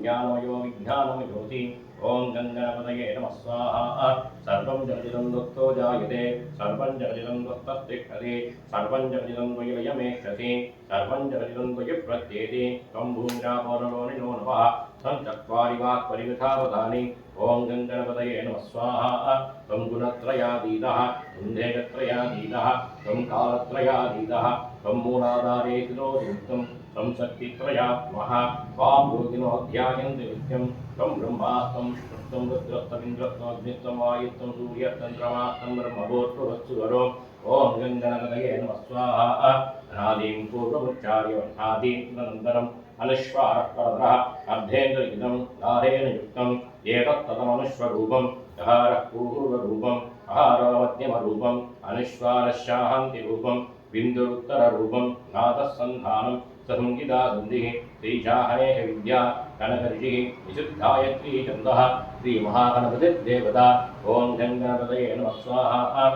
ज्ञानमयो विज्ञानमयोऽसि ओं गङ्गणपतये नमः स्वाहा सर्वं जगदिदं दत्तो जायते सर्वं जगदिदं दत्तस्तिष्ठति सर्वं जगदिदं त्वयि लयमेष्यसि सर्वं जगदिदं त्वयि प्रत्येति त्वं भूमिरापोरलोनिनो नमः चत्वारि वाक्परिमितावधानि ओं गङ्गणपतये नमः स्वाहा त्वं गुणत्रयातीतः त्वं देहत्रयातीतः त्वं कालत्रयातीतः त्वं मूलाधारेतिरोदितं त्वं शक्तित्रयात्मः त्वां योगिनोऽध्यायन्ति नित्यं त्वं ब्रह्मास्तं विष्णुस्तं रुद्रस्तं वायुस्तं सूर्यस्तं चन्द्रमास्तं ब्रह्मभूर्भुवस्सुवरो ओं गङ्गणपतये नमः स्वाहा अनादिं पूर्वमुच्चार्य अनादिनन्तरम् अनुस्वारः अर्धेन्द्रयुतं दारेण युक्तम् एतत्तदमनुस्वरूपं दहारः पूर्वरूपम् आहारमध्यमरूपम् अनुस्वारशान्तिरूपं बिन्दुरुत्तररूपं नादसन्धानं संहितासन्धिः श्रीजाहनेः विद्या कनकऋषिः विशुद्धायत्री छन्दः श्रीमहागणपतिर्देवता ओं गङ्गणपतये नमः स्वाहा